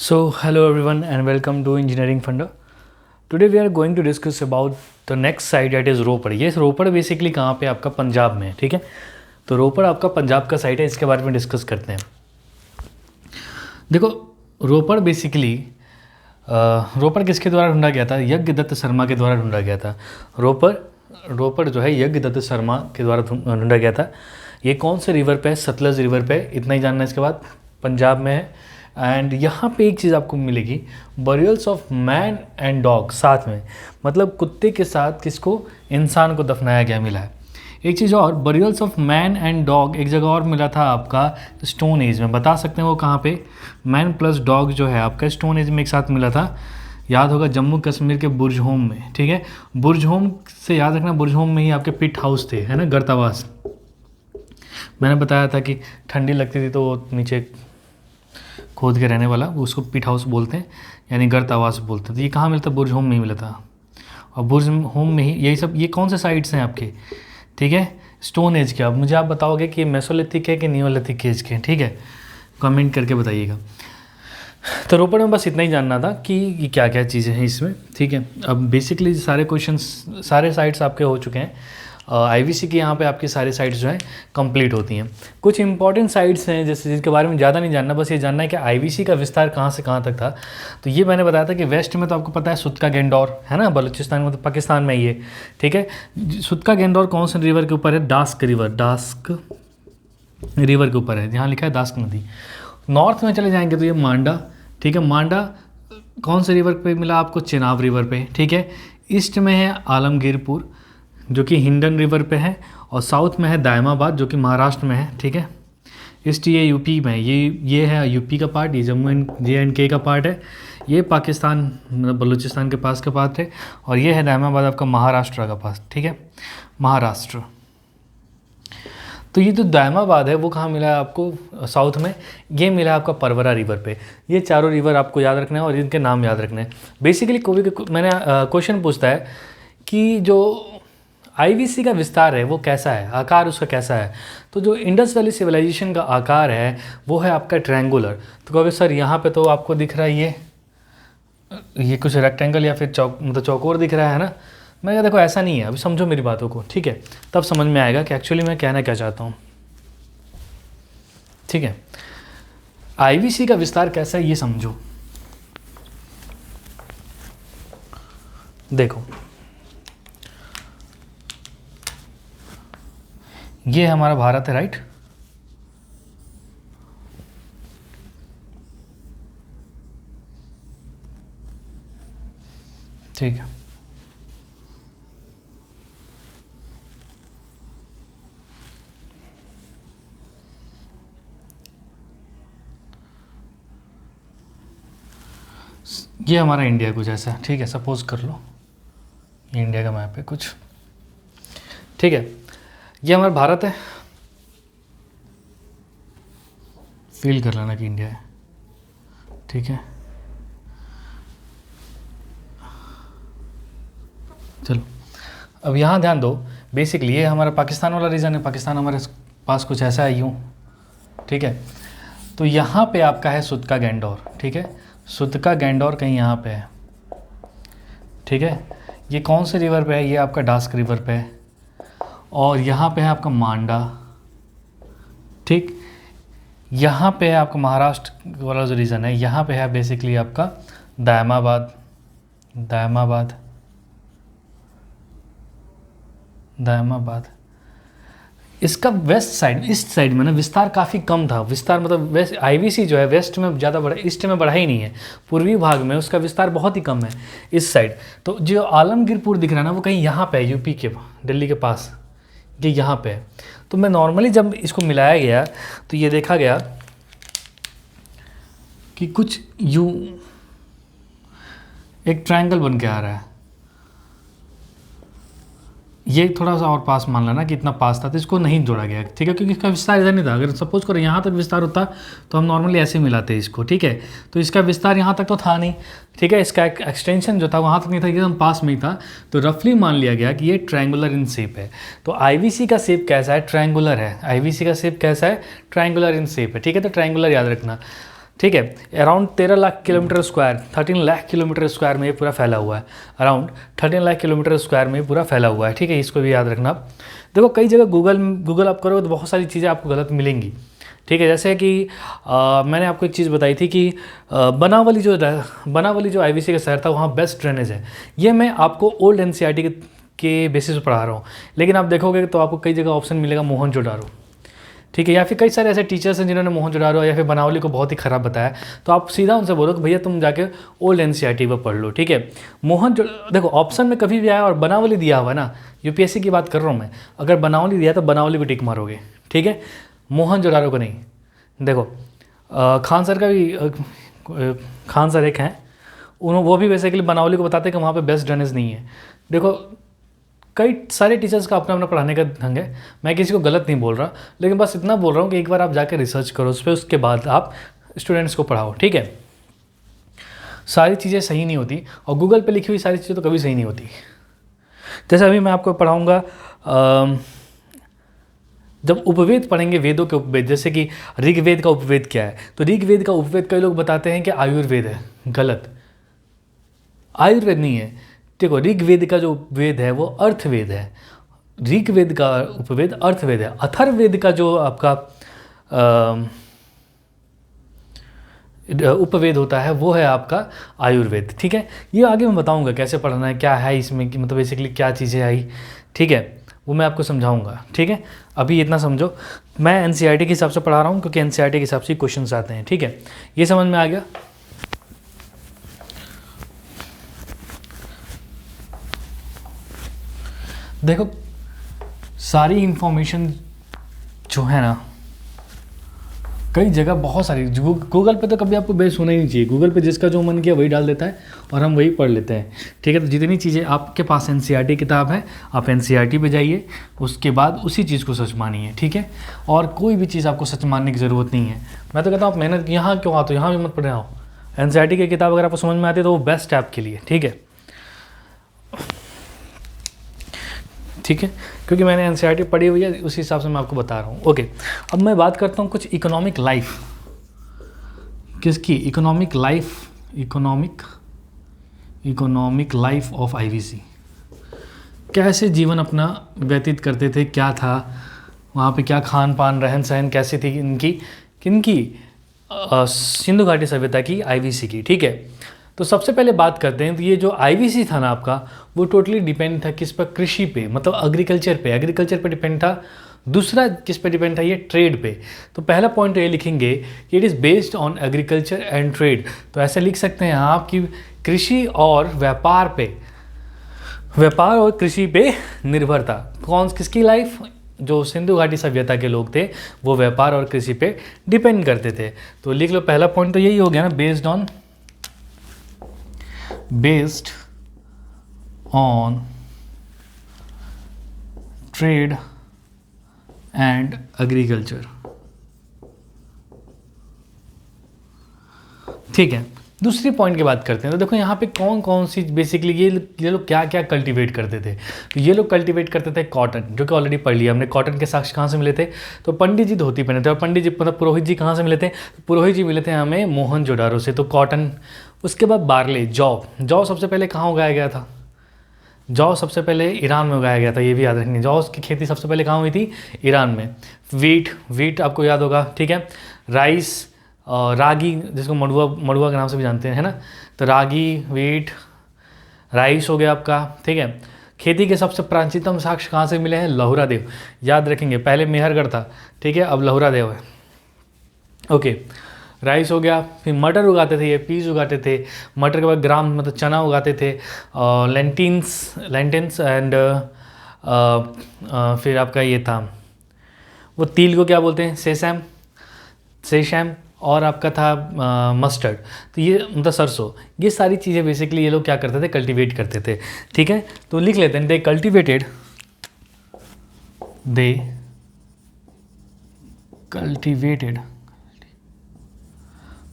So, hello everyone and welcome to Engineering Funda. Today we are going to discuss about the next site that is रोपड़. ये रोपड़ basically कहाँ पे आपका पंजाब में है, ठीक है. तो रोपड़ आपका पंजाब का साइट है, इसके बारे में डिस्कस करते हैं. देखो रोपड़ बेसिकली रोपड़ किसके द्वारा ढूंढा गया था? यज्ञदत्त शर्मा के द्वारा ढूंढा गया था. रोपड़ जो है यज्ञदत्त शर्मा के द्वारा ढूंढा गया था. ये कौन से रिवर पे है? सतलज रिवर पे. इतना ही जानना है. इसके बाद पंजाब में है. एंड यहाँ पे एक चीज़ आपको मिलेगी, burials of man and dog साथ में, मतलब कुत्ते के साथ किसको? इंसान को दफनाया गया मिला है. एक चीज़ और, burials of man and dog एक जगह और मिला था आपका स्टोन एज में. बता सकते हैं वो कहाँ पे? मैन प्लस डॉग जो है आपका स्टोन एज में एक साथ मिला था. याद होगा जम्मू कश्मीर के बुर्जहोम में, ठीक है. बुर्जहोम से याद रखना, बुर्जहोम में ही आपके पिट हाउस थे, है ना, गर्तावास. मैंने बताया था कि ठंडी लगती थी तो वो नीचे खोद के रहने वाला, वो उसको पिट हाउस बोलते हैं, यानी गर्त आवास बोलते हैं. तो ये कहाँ मिलता? बुर्ज होम में ही मिला था. और बुर्ज होम में ही यही सब. ये कौन से साइट्स हैं आपके? ठीक है, स्टोन एज के. अब मुझे आप बताओगे कि मेसोलिथिक है कि नियोलिथिक एज के, ठीक है, कमेंट करके बताइएगा. तो रोपड़ में बस इतना ही जानना था कि क्या क्या चीज़ें हैं इसमें, ठीक है. अब बेसिकली सारे क्वेश्चंस, सारे साइट्स आपके हो चुके हैं. आईवीसी की यहाँ पे आपकी सारी साइट्स जो हैं कंप्लीट होती हैं. कुछ इंपॉर्टेंट साइट्स हैं जैसे जिनके बारे में ज़्यादा नहीं जानना, बस ये जानना है कि आईवीसी का विस्तार कहाँ से कहाँ तक था. तो ये मैंने बताया था कि वेस्ट में तो आपको पता है सुतका गेंडौर है ना, बलूचिस्तान में, तो पाकिस्तान में ये, ठीक है. सुतका गेंडौर कौन से रिवर के ऊपर है? डास्क रिवर के ऊपर है, यहाँ लिखा है दास्क नदी. नॉर्थ में चले जाएंगे तो ये मांडा, ठीक है. मांडा कौन से रिवर पे मिला आपको? चेनाब रिवर पे, ठीक है. ईस्ट में है आलमगीरपुर जो कि हिंडन रिवर पे है, और साउथ में है दायमाबाद जो कि महाराष्ट्र में है, ठीक है. ईस्ट ये यूपी में, ये है यूपी का पार्ट, ये जम्मू एंड जे का पार्ट है. ये पाकिस्तान मतलब बलूचिस्तान के पास का पार्ट है, और ये है दायमाबाद आपका महाराष्ट्र का पास, ठीक है, महाराष्ट्र. तो ये जो दायमाबाद है वो कहाँ मिला है आपको? साउथ में. ये मिला है आपका परवरा रिवर पे. ये चारों रिवर आपको याद रखना है और इनके नाम याद रखने हैं. बेसिकली कोई भी मैंने क्वेश्चन पूछता है कि जो आईवीसी का विस्तार है वो कैसा है, आकार उसका कैसा है. तो जो इंडस वैली सिविलाइजेशन का आकार है वो है आपका ट्रायंगुलर. तो कहोगे सर यहाँ पे तो आपको दिख रहा है ये कुछ रेक्टेंगल या फिर मतलब चौकोर दिख रहा है ना. मैं कहा देखो ऐसा नहीं है, अभी समझो मेरी बातों को, ठीक है, तब समझ में आएगा कि एक्चुअली मैं कहना क्या चाहता हूँ, ठीक है. आईवीसी का विस्तार कैसा है ये समझो. देखो ये हमारा भारत है, राइट. ठीक है. ये हमारा इंडिया कुछ ऐसा, ठीक है, सपोज कर लो ये इंडिया का मैप है कुछ, ठीक है. ये हमारा भारत है, फील कर लेना कि इंडिया है, ठीक है. चलो अब यहाँ ध्यान दो. बेसिकली ये हमारा पाकिस्तान वाला रीजन है, पाकिस्तान हमारे पास कुछ ऐसा है यूँ, ठीक है. तो यहाँ पे आपका है सुतका गेंडौर, ठीक है. सुतका गेंडौर कहीं यहाँ पे है, ठीक है. ये कौन से रिवर पे है? ये आपका डास्क रिवर पे है. और यहाँ पे है आपका मांडा, ठीक. यहाँ पे है आपका महाराष्ट्र वाला जो रीजन है, यहाँ पे है बेसिकली आपका दायमाबाद. इसका वेस्ट साइड, ईस्ट साइड में ना विस्तार काफ़ी कम था. विस्तार मतलब वेस्ट, आईवीसी जो है वेस्ट में ज़्यादा बढ़ा, ईस्ट में बढ़ा ही नहीं है. पूर्वी भाग में उसका विस्तार बहुत ही कम है इस साइड. तो जो आलमगीरपुर दिख रहा है ना वो कहीं यहाँ पे है, यूपी के, दिल्ली के पास, ये यहाँ पे है. तो मैं नॉर्मली जब इसको मिलाया गया तो ये देखा गया कि कुछ यूँ एक ट्रायंगल बन के आ रहा है. ये थोड़ा सा और पास मान लेना कि इतना पास था, तो इसको नहीं जोड़ा गया, ठीक है, क्योंकि इसका विस्तार इधर नहीं था. अगर सपोज करो यहाँ तक विस्तार होता तो हम नॉर्मली ऐसे मिलाते इसको, ठीक है. तो इसका विस्तार यहाँ तक तो था नहीं, ठीक है. इसका एक्सटेंशन जो था वहाँ तक नहीं था, एकदम पास में ही था. तो रफली मान लिया गया कि ये ट्रायंगुलर इन शेप है. तो आईवीसी का शेप कैसा है? ट्रायंगुलर है. आईवीसी का शेप कैसा है? ट्रायंगुलर इन शेप है, ठीक है. तो ट्रायंगुलर याद रखना, ठीक है। Around 13 lakh kilometre square, 13 lakh kilometre square में ये पूरा फैला हुआ है। अराउंड 13 लाख किलोमीटर स्क्वायर में पूरा फैला हुआ है, ठीक है। इसको भी याद रखना आप। देखो कई जगह गूगल आप करोगे तो बहुत सारी चीज़ें आपको गलत मिलेंगी, ठीक है। जैसे कि मैंने आपको एक चीज़ बताई थी कि बनावली जो आईवीसी का शहर था वहाँ बेस्ट ड्रेनेज है। ये मैं आपको ओल्ड एनसीईआरटी के बेसिस पर पढ़ा रहा हूँ, लेकिन आप देखोगे तो आपको कई जगह ऑप्शन मिलेगा मोहनजोदारो, ठीक है। या फिर कई सारे ऐसे टीचर्स हैं जिन्होंने मोहनजोदारो या फिर बनावली को बहुत ही ख़राब बताया, तो आप सीधा उनसे बोलो कि भैया तुम जाके ओल्ड एनसीईआरटी पर पढ़ लो, ठीक है। देखो ऑप्शन में कभी भी आया और बनावली दिया हुआ है ना, यूपीएससी की बात कर रहा हूँ मैं, अगर बनावली दिया तो बनावली को टिक मारोगे, ठीक है, मोहनजोदारो को नहीं। देखो खान सर का भी खान सर एक हैं, वो भी बेसिकली बनावली को बताते हैं कि वहाँ पे बेस्ट ड्रेनेज नहीं है। देखो कई सारे टीचर्स का अपना अपना पढ़ाने का ढंग है, मैं किसी को गलत नहीं बोल रहा, लेकिन बस इतना बोल रहा हूँ कि एक बार आप जाकर रिसर्च करो उस पर, उसके बाद आप स्टूडेंट्स को पढ़ाओ, ठीक है। सारी चीज़ें सही नहीं होती और गूगल पे लिखी हुई सारी चीज़ें तो कभी सही नहीं होती। जैसे अभी मैं आपको पढ़ाऊँगा, जब उपवेद पढ़ेंगे, वेदों के उपवेद, जैसे कि ऋग्वेद का उपवेद क्या है, तो ऋग्वेद का उपवेद कई लोग बताते हैं कि आयुर्वेद है, गलत, आयुर्वेद नहीं है। देखो ऋग्वेद का जो उपवेद है वो अर्थवेद है, ऋग्वेद का उपवेद अर्थवेद है। अथर्ववेद का जो आपका उपवेद होता है वो है आपका आयुर्वेद, ठीक है। ये आगे मैं बताऊंगा कैसे पढ़ना है, क्या है इसमें कि मतलब बेसिकली क्या चीज़ें आई, ठीक है, वो मैं आपको समझाऊंगा, ठीक है। अभी इतना समझो, मैं एनसीईआरटी के हिसाब से पढ़ा रहा हूँ क्योंकि एनसीईआरटी के हिसाब से क्वेश्चंस आते हैं, ठीक है। ये समझ में आ गया। देखो सारी इंफॉर्मेशन जो है ना, कई जगह बहुत सारी, गूगल पे तो कभी आपको बेस होना ही नहीं चाहिए। गूगल पे जिसका जो मन किया वही डाल देता है और हम वही पढ़ लेते हैं, ठीक है। तो जितनी चीज़ें आपके पास एनसीईआरटी किताब है, आप एनसीईआरटी पे जाइए, उसके बाद उसी चीज़ को सच मानिए, ठीक है। और कोई भी चीज़ आपको सच मानने की ज़रूरत नहीं है। मैं तो कहता हूँ आप मेहनत यहाँ क्यों आते हो, यहाँ भी मत पढ़े आओ। एनसीईआरटी की किताब अगर आपको समझ में आती है तो वो बेस्ट है आपके लिए, ठीक है, ठीक है। क्योंकि मैंने एनसीईआरटी पढ़ी हुई है, उसी हिसाब से मैं आपको बता रहा हूँ, ओके। अब मैं बात करता हूँ कुछ इकोनॉमिक लाइफ, किसकी, इकोनॉमिक लाइफ ऑफ आईवीसी। कैसे जीवन अपना व्यतीत करते थे, क्या था वहाँ पे, क्या खान पान रहन सहन कैसी थी किनकी सिंधु घाटी सभ्यता की, आईवीसी की, ठीक है। तो सबसे पहले बात करते हैं, तो ये जो आईवीसी था ना आपका, वो टोटली डिपेंड था किस पर, कृषि पे, मतलब एग्रीकल्चर पे डिपेंड था। दूसरा किस पे डिपेंड था, ये ट्रेड पे। तो पहला पॉइंट ये लिखेंगे कि it is based on agriculture and trade. तो ऐसे लिख सकते हैं आप कि कृषि और व्यापार और कृषि पे निर्भर था। किसकी लाइफ, जो सिंधु घाटी सभ्यता के लोग थे वो व्यापार और कृषि पे डिपेंड करते थे। तो लिख लो पहला पॉइंट तो यही हो गया ना, based on trade and agriculture, ठीक है। दूसरी पॉइंट की बात करते हैं, तो देखो यहाँ पे कौन कौन सी बेसिकली ये लोग क्या क्या कल्टीवेट करते थे। तो ये लोग कल्टीवेट करते थे कॉटन, जो कि ऑलरेडी पढ़ लिया हमने। कॉटन के साक्ष्य कहाँ से मिले थे, तो पंडित जी धोती पहने थे, और पंडित जी मतलब पुरोहित जी कहाँ से मिले थे, तो पुरोहित जी मिले थे हमें मोहनजोदारो से, तो कॉटन। उसके बाद बार्ले, जौ सबसे पहले कहाँ उगाया गया था, जौ सबसे पहले ईरान में उगाया गया था, ये भी याद रखनी। जौ की खेती सबसे पहले कहाँ हुई थी, ईरान में। वीट आपको याद होगा, ठीक है। राइस, रागी, जिसको मड़ुआ के नाम से भी जानते हैं, है ना। तो रागी, वीट, राइस हो गया आपका, ठीक है। खेती के सबसे प्राचीनतम साक्ष्य कहाँ से मिले हैं, लहुरा देव, याद रखेंगे। पहले मेहरगढ़ था, ठीक है, अब लहुरा देव है, ओके। राइस हो गया, फिर मटर उगाते थे, ये पीस उगाते थे। मटर के बाद ग्राम मतलब चना उगाते थे, लेंटिन्स एंड फिर आपका ये था वो तिल को क्या बोलते हैं, सेशैम, और आपका था मस्टर्ड, तो ये मतलब सरसों। ये सारी चीज़ें बेसिकली ये लोग क्या करते थे, कल्टीवेट करते थे, ठीक है। तो लिख लेते हैं, दे कल्टीवेटेड,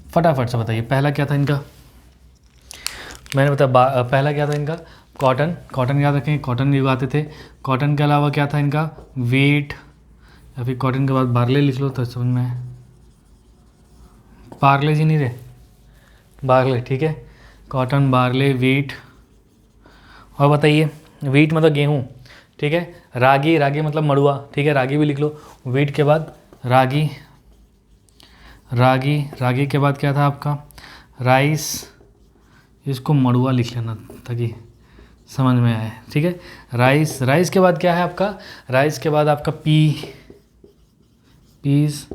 फटाफट से बताइए पहला क्या था इनका, मैंने बताया पहला क्या था इनका, कॉटन याद रखेंगे, कॉटन भी उगाते थे। कॉटन के अलावा क्या था इनका, वीट, या फिर कॉटन के बाद बार्ले लिख लो तो समझ में। पार्ले जी नहीं रहे, बार्ले, ठीक है, कॉटन, बार्ले, वीट। और बताइए, वीट मतलब गेहूँ, ठीक है। रागी, रागी मतलब मड़ुआ, ठीक है, रागी भी लिख लो। वीट के बाद रागी, रागी, रागी के बाद क्या था आपका, राइस, इसको मड़ुआ लिख लेना ताकि समझ में आए, ठीक है। राइस, राइस के बाद क्या है आपका, राइस के बाद आपका पीस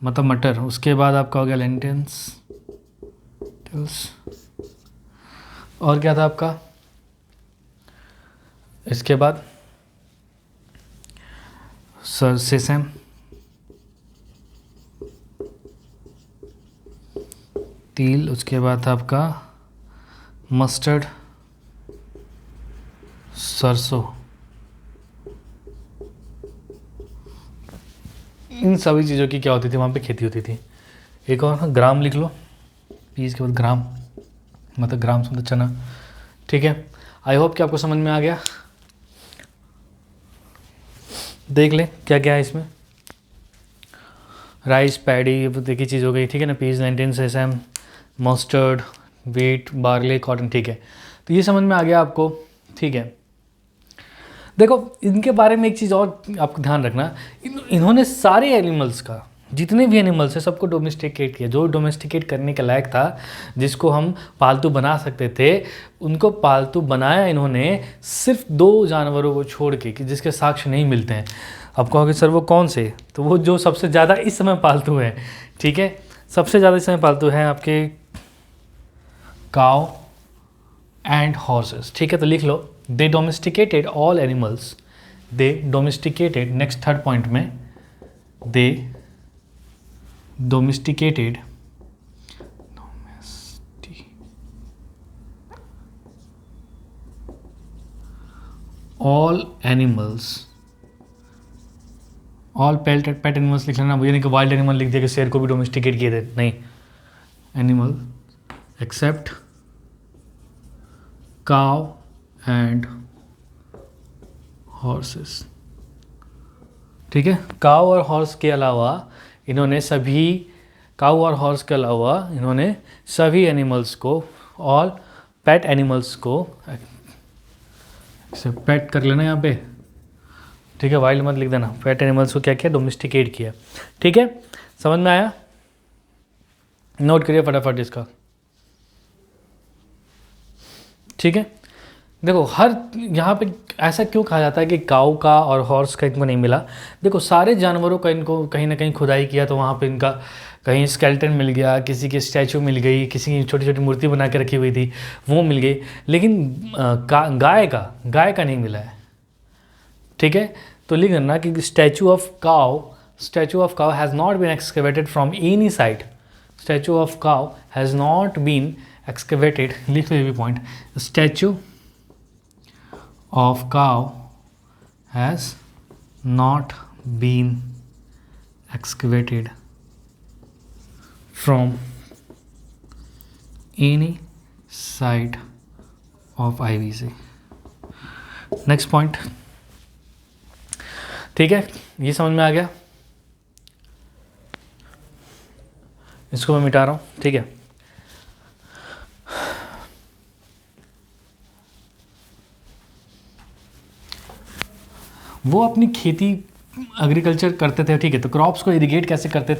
मतलब मटर। उसके बाद आपका हो गया लेंटिल्स, और क्या था आपका, इसके बाद सेसम, तिल। उसके बाद था आपका मस्टर्ड, सरसों। इन सभी चीज़ों की क्या होती थी वहाँ पे, खेती होती थी। एक और ग्राम लिख लो, पीस के बाद ग्राम मतलब ग्राम मतलब चना, ठीक है। आई होप कि आपको समझ में आ गया। देख ले क्या क्या है इसमें, राइस, पैडी, देखी चीज़ हो गई, ठीक है ना। Peas, lentils, sesame, mustard, wheat, barley, cotton, ठीक है। तो ये समझ में आ गया आपको, ठीक है। देखो इनके बारे में एक चीज़ और आपको ध्यान रखना, इन्होंने सारे एनिमल्स का, जितने भी एनिमल्स हैं सबको डोमेस्टिकेट किया। जो डोमेस्टिकेट करने के लायक था, जिसको हम पालतू बना सकते थे, उनको पालतू बनाया इन्होंने, सिर्फ 2 जानवरों को छोड़ के, कि जिसके साक्ष्य नहीं मिलते हैं। अब कहोगे सर वो कौन से, तो वो जो सबसे ज़्यादा इस समय पालतू है, ठीक है, सबसे ज़्यादा इस समय पालतू हैं आपके काउ एंड हॉर्सेस, ठीक है। तो लिख लो, दे डोमेस्टिकेटेड ऑल एनिमल्स, दे डोमेस्टिकेटेड, नेक्स्ट थर्ड पॉइंट में, दे domesticated all animals, all pet animals लिख लेना, ये नहीं कि वाइल्ड एनिमल लिख दिया कि शेर को भी डोमेस्टिकेट किए थे, नहीं, animal except cow and horses, ठीक है। काउ और हॉर्स के अलावा इन्होंने सभी, काउ और हॉर्स के अलावा इन्होंने सभी एनिमल्स को, ऑल पेट एनिमल्स को, इसे पेट कर लेना यहाँ पे, ठीक है, वाइल्ड मत लिख देना, पेट एनिमल्स को क्या किया, डोमेस्टिकेट किया, ठीक है। समझ में आया, नोट करिए फटाफट इसका, ठीक है। देखो हर यहाँ पे ऐसा क्यों कहा जाता है कि काऊ का और हॉर्स का इनको नहीं मिला, देखो सारे जानवरों का इनको कहीं ना कहीं खुदाई किया तो वहाँ पे इनका कहीं स्केलेटन मिल गया, किसी की स्टैचू मिल गई, किसी की छोटी छोटी मूर्ति बना के रखी हुई थी वो मिल गई, लेकिन गाय का नहीं मिला है, ठीक है। तो लिख करना कि statue of cow has not been excavated from any site, statue of cow has not been excavated, लिख लो ये भी point, statue of cow has not been excavated from any site of IVC. Next point, ठीक है, ये समझ में आ गया, इसको मैं मिटा रहा हूँ, ठीक है। वो अपनी खेती एग्रीकल्चर करते थे, ठीक है। तो क्रॉप्स को इरिगेट कैसे करते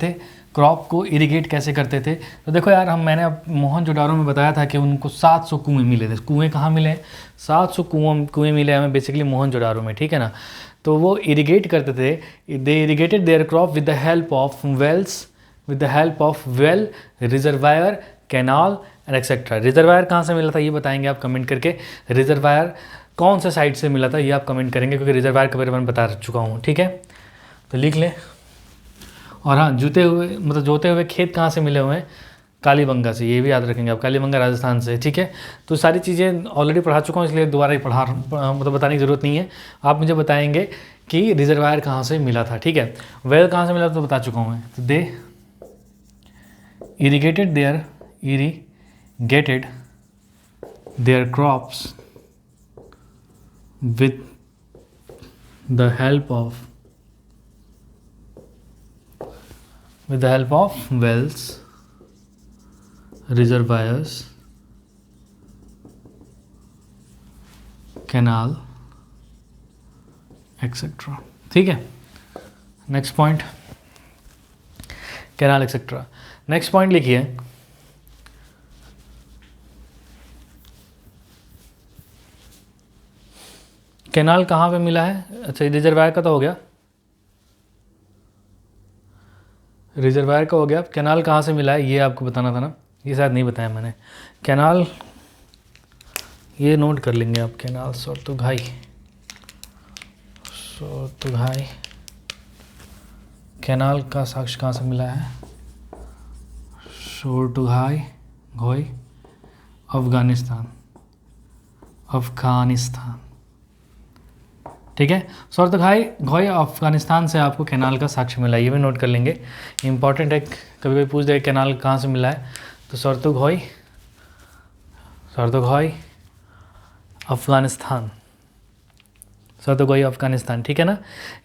थे, तो देखो यार, मैंने अब मोहनजोदाड़ो में बताया था कि उनको 700 कुएँ मिले थे। कुएँ कहाँ मिले, 700 कुएँ मिले हमें बेसिकली मोहनजोदाड़ो में, ठीक है ना। तो वो इरिगेट करते थे, they irrigated their crop with the help of wells, well, reservoir, canal and etcetera. Reservoir कहाँ से मिला था ये बताएंगे आप कमेंट करके, रिजर्वायर कौन से साइड से मिला था ये आप कमेंट करेंगे, क्योंकि रिजर्वायर के बारे में बता चुका हूँ, ठीक है। तो लिख लें। और हाँ, जोते हुए खेत कहाँ से मिले हुए हैं, कालीबंगा से, ये भी याद रखेंगे आप, कालीबंगा राजस्थान से, ठीक है। तो सारी चीज़ें ऑलरेडी पढ़ा चुका हूँ, इसलिए दोबारा ही बताने की ज़रूरत नहीं है। आप मुझे बताएंगे कि रिजर्वायर कहाँ से मिला था, ठीक है। वेल कहाँ से मिला था तो बता चुका हूँ मैं। तो they irrigated their crops with the help of wells, reservoirs, canal etcetera. ठीक है, next point, canal etcetera. Next point लिखिए, कैनाल कहाँ पे मिला है? अच्छा, रिजर्वायर का तो हो गया, रिजर्वायर का हो गया। कैनाल कहाँ से मिला है ये आपको बताना था ना, ये शायद नहीं बताया मैंने। कैनाल, ये नोट कर लेंगे आप, कैनाल सोरतुघाई, सोरतुघाई कैनाल का साक्ष्य कहाँ से मिला है? सोरतुघाई घोई, अफगानिस्तान, अफगानिस्तान। ठीक है, सोरतुघाई घोई अफगानिस्तान से आपको कैनाल का साक्ष्य मिला, ये भी नोट कर लेंगे, इंपॉर्टेंट है। कभी कभी पूछ दे कैनाल कहाँ से मिला है, तो सोरतुघाई, सोरतुघाई अफगानिस्तान, सोरतुघाई अफगानिस्तान। ठीक है ना,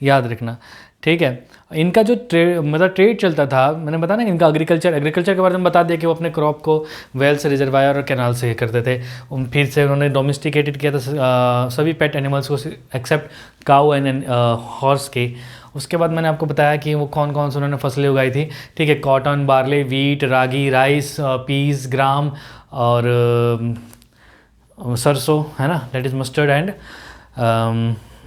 याद रखना। ठीक है, इनका जो ट्रेड चलता था, मैंने बताया ना इनका एग्रीकल्चर के बारे में बता दिया कि वो अपने क्रॉप को वेल से, रिजर्वायर और कैनाल से करते थे। फिर से उन्होंने डोमेस्टिकेटेड किया था सभी पेट एनिमल्स को एक्सेप्ट काऊ एंड हॉर्स के। उसके बाद मैंने आपको बताया कि वो कौन कौन से उन्होंने फसलें उगाई थी। ठीक है, कॉटन, बार्ले, वीट, रागी, राइस, पीस, ग्राम और सरसों, है ना, that is mustard and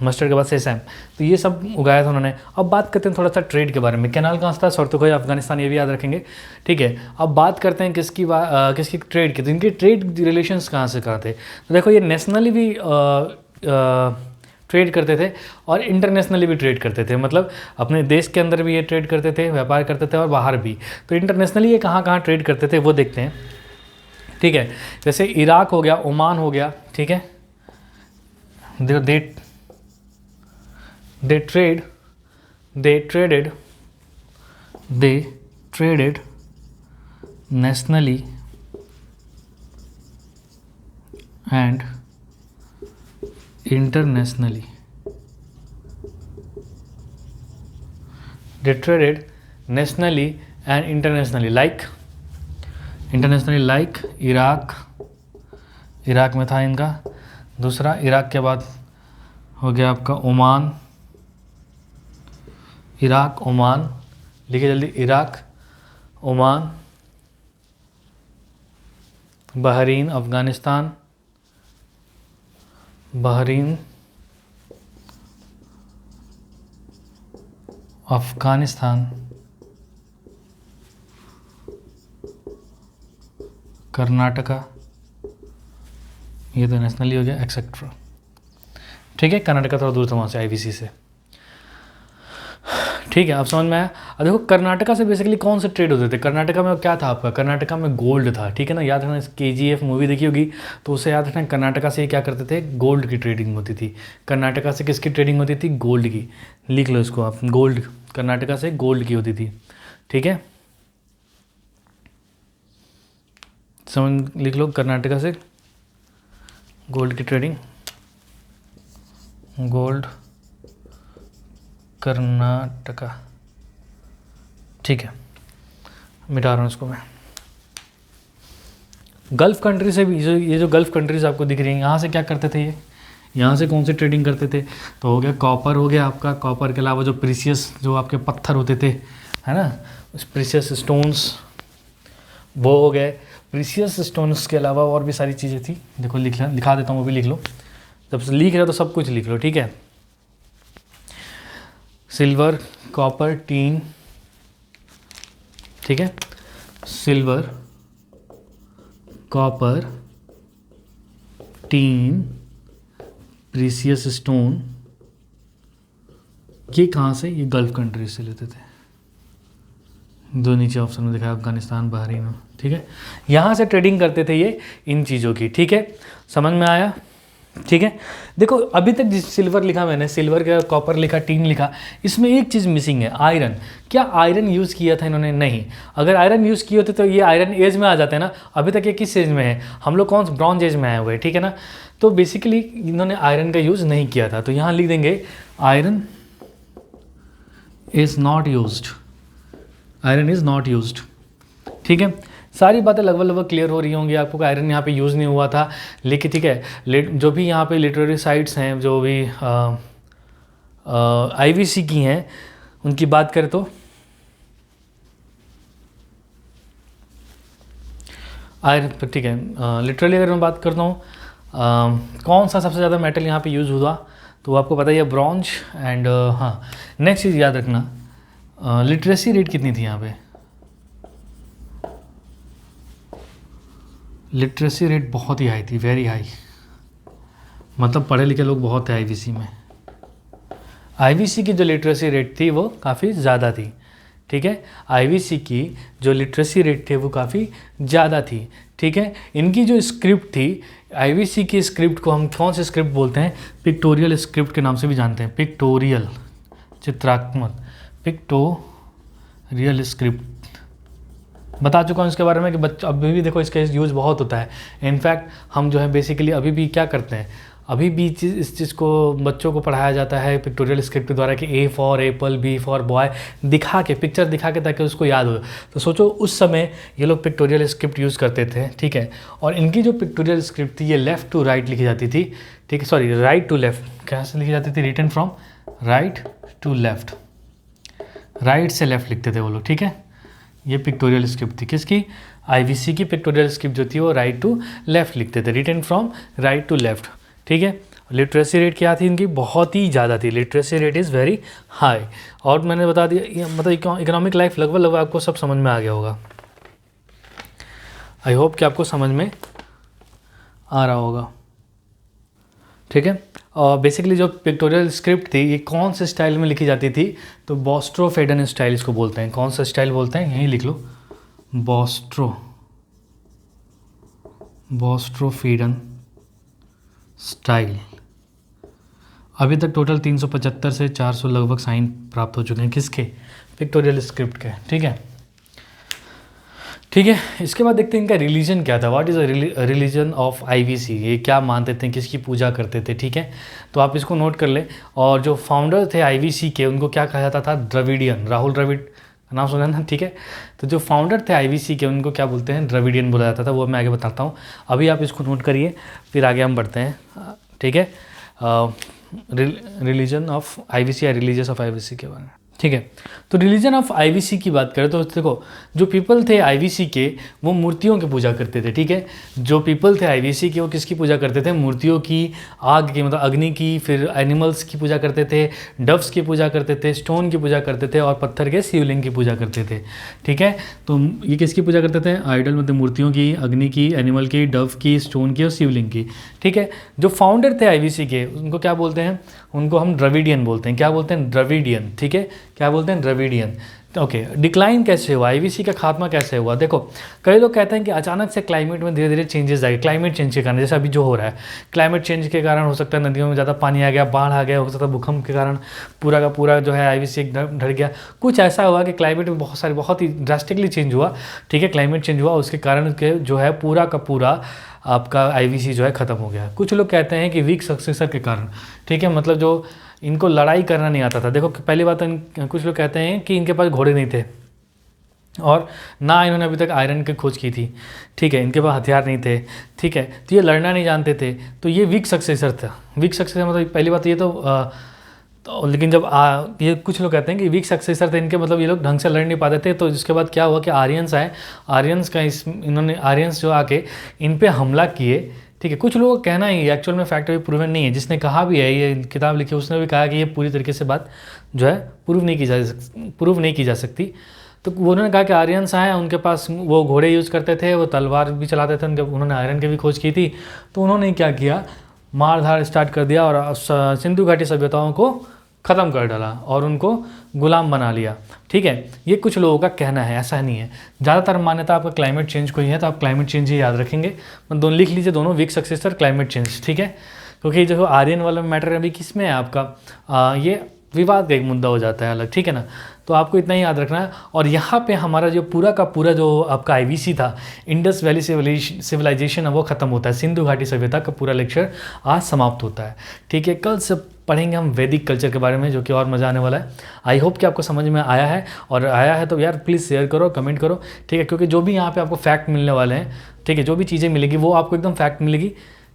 mustard के बाद सेसम। तो ये सब उगाया था उन्होंने। अब बात करते हैं थोड़ा सा ट्रेड के बारे में। कैनाल कहाँ से था? सोरतुघाई अफगानिस्तान, ये भी याद रखेंगे। ठीक है, अब बात करते हैं किसकी ट्रेड की। तो इनके ट्रेड रिलेशंस कहाँ से कहाँ थे? तो देखो, ये नेशनली भी ट्रेड करते थे और इंटरनेशनली भी ट्रेड करते थे, मतलब अपने देश के अंदर भी ये ट्रेड करते थे, व्यापार करते थे, और बाहर भी। तो इंटरनेशनली ये कहाँ कहाँ ट्रेड करते थे वो देखते हैं। ठीक है, जैसे इराक हो गया, ओमान हो गया। ठीक है, they traded nationally and internationally. They traded nationally and internationally, like Iraq में था इनका। दूसरा, इराक के बाद हो गया आपका ओमान, इराक, ओमान, लिखिए जल्दी, Iraq, Oman, Bahrain, Afghanistan, Bahrain, Afghanistan, Karnataka, ये तो नेशनली हो गया, एक्सेट्रा। ठीक है, कर्नाटका थोड़ा दूर था वहाँ से, आईवीसी से। ठीक है, अब समझ में आया। अब देखो, कर्नाटका से बेसिकली कौन से ट्रेड होते थे? कर्नाटका में क्या था आपका? कर्नाटका में गोल्ड था। ठीक है ना, याद रखना, KGF मूवी देखी होगी तो उसे याद रखना, कर्नाटका से क्या करते थे? गोल्ड की ट्रेडिंग होती थी। कर्नाटका से किसकी ट्रेडिंग होती थी? गोल्ड की। लिख लो इसको आप, गोल्ड, कर्नाटका से गोल्ड की होती थी। ठीक है, समझ, लिख लो, कर्नाटका से गोल्ड की ट्रेडिंग, गोल्ड कर्नाटका। ठीक है, मिटा रहा हूँ इसको मैं। गल्फ़ कंट्री से भी, ये जो गल्फ़ कंट्रीज आपको दिख रही हैं, यहाँ से क्या करते थे ये? यहाँ से कौन सी ट्रेडिंग करते थे? तो हो गया कॉपर, हो गया आपका। कॉपर के अलावा जो प्रीशियस, जो आपके पत्थर होते थे, है ना, प्रीशियस स्टोन्स, वो हो गए। प्रीशियस स्टोन्स के अलावा और भी सारी चीज़ें थी। देखो, लिखा देता हूँ, वो भी लिख लो। जब लिख रहे हो तो सब कुछ लिख लो। ठीक है, सिल्वर, कॉपर, टीन। ठीक है, silver, copper, tin, precious stone, ये कहाँ से? ये गल्फ़ कंट्रीज से लेते थे। दो नीचे ऑप्शन में दिखाया, अफगानिस्तान, बहरीन। ठीक है, यहाँ से ट्रेडिंग करते थे ये इन चीज़ों की। ठीक है, समझ में आया? ठीक है, देखो, अभी तक जिस सिल्वर लिखा मैंने, सिल्वर का, कॉपर लिखा, टीन लिखा, इसमें एक चीज़ मिसिंग है, आयरन। क्या आयरन यूज़ किया था इन्होंने? नहीं। अगर आयरन यूज़ किए होते तो ये आयरन एज में आ जाते हैं ना। अभी तक ये किस एज में है? हम लोग कौन, ब्रॉन्ज एज में आए हुए हैं। ठीक है ना, तो बेसिकली इन्होंने आयरन का यूज़ नहीं किया था। तो यहाँ लिख देंगे, iron is not used, iron is not used. ठीक है, सारी बातें लगभग लगभग क्लियर हो रही होंगी आपको कि आयरन यहाँ पे यूज़ नहीं हुआ था। लेकिन ठीक है, जो भी यहाँ पे लिटरेरी साइट्स हैं, जो भी आईवीसी की हैं, उनकी बात करें तो आयरन, ठीक है, लिटरली अगर मैं बात करता हूँ कौन सा सबसे ज़्यादा मेटल यहाँ पे यूज़ हुआ, तो आपको पता ही है ब्रॉन्ज एंड हाँ, नेक्स्ट चीज़ याद रखना, लिटरेसी रेट कितनी थी यहाँ पे। लिटरेसी रेट बहुत ही हाई थी, वेरी हाई, मतलब पढ़े लिखे लोग बहुत थे आईवीसी में। आईवीसी की जो लिटरेसी रेट थी वो काफ़ी ज़्यादा थी, ठीक है, आईवीसी की जो लिटरेसी रेट थे वो काफ़ी ज़्यादा थी, ठीक है। इनकी जो स्क्रिप्ट थी, आईवीसी की स्क्रिप्ट को हम कौन से स्क्रिप्ट बोलते हैं, पिक्टोरियल स्क्रिप्ट के नाम से भी जानते हैं, पिक्टोरियल, चित्रात्मक, पिक्टोरियल स्क्रिप्ट। बता चुका हूँ इसके बारे में कि बच्चों अभी भी देखो इसका यूज़ बहुत होता है। इनफैक्ट हम जो है बेसिकली अभी भी क्या करते हैं, अभी भी इस चीज़ को बच्चों को पढ़ाया जाता है पिक्टोरियल स्क्रिप्ट के द्वारा कि A for apple, B for boy दिखा के, पिक्चर दिखा के, ताकि उसको याद हो। तो सोचो उस समय ये लोग पिक्टोरियल स्क्रिप्ट यूज़ करते थे, ठीक है। और इनकी जो पिक्टोरियल स्क्रिप्ट थी ये लेफ़्ट टू राइट लिखी जाती थी, ठीक है, सॉरी राइट टू लेफ़्ट, कैसे लिखी जाती थी, written from right to left, right से लेफ़्ट लिखते थे वो लोग, ठीक है। ये पिक्टोरियल स्क्रिप्ट थी किसकी, आईवीसी की पिक्टोरियल स्क्रिप्ट जो थी वो राइट टू लेफ़्ट लिखते थे, written from right to left, ठीक है। लिटरेसी रेट क्या थी इनकी, बहुत ही ज़्यादा थी, literacy rate is very high. और मैंने बता दिया, मतलब इकोनॉमिक लाइफ लगभग लगभग आपको सब समझ में आ गया होगा। आई होप कि आपको समझ में आ रहा होगा, ठीक है। और बेसिकली जो पिक्टोरियल स्क्रिप्ट थी ये कौन से स्टाइल में लिखी जाती थी, तो बॉस्ट्रोफेडन स्टाइल इसको बोलते हैं। कौन सा स्टाइल बोलते हैं, यहीं लिख लो, बॉस्ट्रोफेडन स्टाइल। अभी तक टोटल 375 से 400 लगभग साइन प्राप्त हो चुके हैं, किसके, पिक्टोरियल स्क्रिप्ट के, ठीक है, ठीक है। इसके बाद देखते हैं इनका रिलीजन क्या था, what is religion of IVC, ये क्या मानते थे, किसकी पूजा करते थे, ठीक है। तो आप इसको नोट कर लें। और जो फाउंडर थे आईवीसी के, उनको क्या कहा जाता था, द्रविडियन, राहुल द्रविड़ का नाम सुना ना, ठीक है। तो जो फाउंडर थे आईवीसी के उनको क्या बोलते हैं, द्रविडियन बोला जाता था, वो मैं आगे बताता हूँ। अभी आप इसको नोट करिए, फिर आगे हम बढ़ते हैं, ठीक है। रिलीजन ऑफ आईवीसी या रिलीजियस ऑफ आईवीसी के बारे में, ठीक है। तो रिलीजन ऑफ आईवीसी की बात करें तो देखो, जो पीपल थे आईवीसी के वो मूर्तियों की पूजा करते थे, ठीक है। जो पीपल थे आईवीसी के वो किसकी पूजा करते थे, मूर्तियों की, आग की, मतलब अग्नि की, फिर एनिमल्स की पूजा करते थे, डव्स की पूजा करते थे, स्टोन की पूजा करते थे, और पत्थर के शिवलिंग की पूजा करते थे, ठीक है। तो ये किसकी पूजा करते थे, आइडल, मतलब मूर्तियों की, अग्नि की, एनिमल की, डव की, स्टोन की और शिवलिंग की, ठीक है। जो फाउंडर थे आईवीसी के उनको क्या बोलते हैं, उनको हम द्रविडियन बोलते हैं। क्या बोलते हैं, द्रविडियन, ठीक है, क्या बोलते हैं, द्रविडियन। ओके, डिक्लाइन कैसे हुआ, आईवीसी का खात्मा कैसे हुआ, देखो कई लोग कहते हैं कि अचानक से क्लाइमेट में धीरे धीरे चेंजेस आए, क्लाइमेट चेंज के कारण, जैसे अभी जो हो रहा है, क्लाइमेट चेंज के कारण हो सकता है नदियों में ज़्यादा पानी आ गया, बाढ़ आ गया, हो सकता है भूकंप के कारण पूरा का पूरा जो है आईवीसी एकदम ढल गया, कुछ ऐसा हुआ कि क्लाइमेट में बहुत ही ड्रास्टिकली चेंज हुआ, ठीक है, क्लाइमेट चेंज हुआ, उसके कारण के जो है पूरा का पूरा आपका आईवीसी जो है ख़त्म हो गया। कुछ लोग कहते हैं कि वीक सक्सेसर के कारण, ठीक है, मतलब जो इनको लड़ाई करना नहीं आता था। देखो पहली बात तो कुछ लोग कहते हैं कि इनके पास घोड़े नहीं थे, और ना इन्होंने अभी तक आयरन की खोज की थी, ठीक है, इनके पास हथियार नहीं थे, ठीक है, तो ये लड़ना नहीं जानते थे, तो ये वीक सक्सेसर था। वीक सक्सेसर मतलब पहली बात ये तो लेकिन जब ये कुछ लोग कहते हैं कि वीक सक्सेसर थे इनके, मतलब ये लोग ढंग से लड़ नहीं पाते थे। तो इसके बाद क्या हुआ कि आर्यंस आए, इन्होंने आर्यंस जो आके इन पे हमला किए, ठीक है। कुछ लोगों का कहना ही, एक्चुअल में फैक्ट अभी प्रूवन नहीं है, जिसने कहा भी है, ये किताब लिखी उसने भी कहा कि ये पूरी तरीके से बात जो है प्रूव नहीं की जा सकती। तो उन्होंने कहा कि आर्यंस आए, उनके पास वो घोड़े यूज़ करते थे, वो तलवार भी चलाते थे, उन्होंने आयरन की भी खोज की थी। तो उन्होंने क्या किया, मार धाड़ स्टार्ट कर दिया और सिंधु घाटी सभ्यताओं को ख़त्म कर डाला और उनको गुलाम बना लिया, ठीक है। ये कुछ लोगों का कहना है, ऐसा नहीं है। ज़्यादातर मान्यता आपका क्लाइमेट चेंज को ही है, तो आप क्लाइमेट चेंज ही याद रखेंगे, दोनों लिख लीजिए, दोनों वीक सक्सेसर क्लाइमेट चेंज, ठीक है। क्योंकि जो आर्यन वाला मैटर अभी किस में है आपका, ये विवाद का एक मुद्दा हो जाता है अलग, ठीक है ना। तो आपको इतना ही याद रखना है। और यहाँ पे हमारा जो पूरा का पूरा जो आपका आईवीसी था, इंडस वैली सिविलाइजेशन, अब वो ख़त्म होता है। सिंधु घाटी सभ्यता का पूरा लेक्चर आज समाप्त होता है, ठीक है। कल से पढ़ेंगे हम वैदिक कल्चर के बारे में, जो कि और मज़ा आने वाला है। आई होप कि आपको समझ में आया है, और आया है तो यार प्लीज़ शेयर करो, कमेंट करो, ठीक है। क्योंकि जो भी यहाँ पे आपको फैक्ट मिलने वाले हैं, ठीक है, जो भी चीज़ें मिलेगी वो आपको एकदम फैक्ट मिलेगी,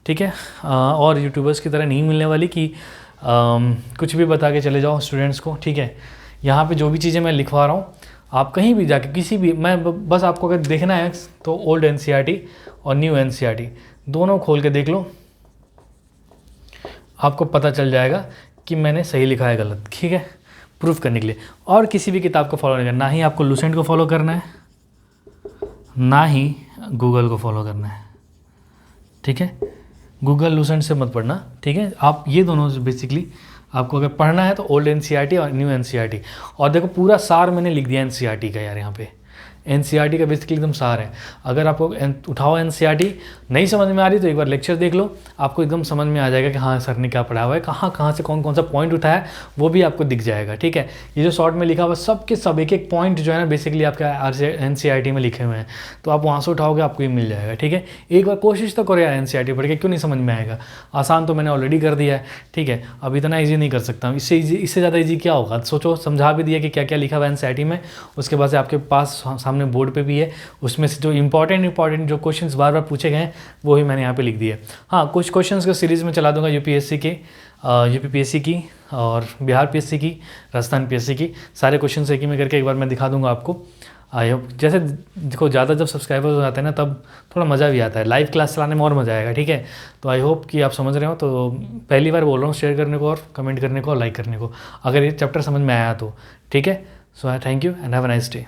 ठीक है। और यूट्यूबर्स की तरह नहीं मिलने वाली कि कुछ भी बता के चले जाओ स्टूडेंट्स को, ठीक है। यहाँ पे जो भी चीज़ें मैं लिखवा रहा हूँ, आप कहीं भी जाके किसी भी, मैं बस आपको अगर देखना है तो ओल्ड एनसीईआरटी और न्यू एनसीईआरटी दोनों खोल के देख लो, आपको पता चल जाएगा कि मैंने सही लिखा है गलत, ठीक है, प्रूफ करने के लिए। और किसी भी किताब को फॉलो नहीं करना, ना ही आपको लूसेंट को फॉलो करना है, ना ही गूगल को फॉलो करना है, ठीक है। गूगल लूसेंट से मत पढ़ना, ठीक है। आप ये दोनों बेसिकली आपको अगर पढ़ना है तो ओल्ड एनसीईआरटी और न्यू एनसीईआरटी। और देखो पूरा सार मैंने लिख दिया एनसीईआरटी का यार, यहाँ पे एनसीईआरटी का बेसिकली एकदम सार है। अगर आपको उठाओ एनसीईआरटी, नहीं समझ में आ रही तो एक बार लेक्चर देख लो, आपको एकदम समझ में आ जाएगा कि हाँ सर ने क्या पढ़ा हुआ है, कहाँ कहाँ से कौन कौन सा पॉइंट उठाया है, वो भी आपको दिख जाएगा, ठीक है। ये जो शॉर्ट में लिखा हुआ सब के सब एक एक पॉइंट जो है ना बेसिकली आपका एनसीईआरटी में लिखे हुए हैं, तो आप वहाँ से उठाओगे आपको ये मिल जाएगा, ठीक है। एक बार कोशिश तो करो यार एनसीईआरटी पढ़ के, क्यों नहीं समझ में आएगा। आसान तो मैंने ऑलरेडी कर दिया है, ठीक है। अब इतना ईजी नहीं कर सकता हूँ, इससे ज़्यादा ईजी क्या होगा। सोचो, समझा भी दिया कि क्या क्या लिखा हुआ है एनसीईआरटी में, उसके बाद से आपके पास सामने बोर्ड पर भी है, उसमें से जो इंपॉर्टेंट जो क्वेश्चंस बार बार पूछे गए हैं वो ही मैंने यहाँ पे लिख दिए। हाँ, कुछ क्वेश्चंस को सीरीज़ में चला दूंगा, यूपीएससी के, यूपी पीएससी की और बिहार पीएससी की, राजस्थान पीएससी की, सारे क्वेश्चन एक ही में करके एक बार मैं दिखा दूंगा आपको। आई होप, जैसे देखो ज़्यादा जब सब्सक्राइबर्स हो जाते हैं ना तब थोड़ा मज़ा भी आता है, लाइव क्लास चलाने में और मज़ा आएगा, ठीक है। तो आई होप कि आप समझ रहे हो। तो पहली बार बोल रहा हूँ शेयर करने को और कमेंट करने को और लाइक करने को, अगर ये चैप्टर समझ में आया तो, ठीक है। So thank you and have a nice day.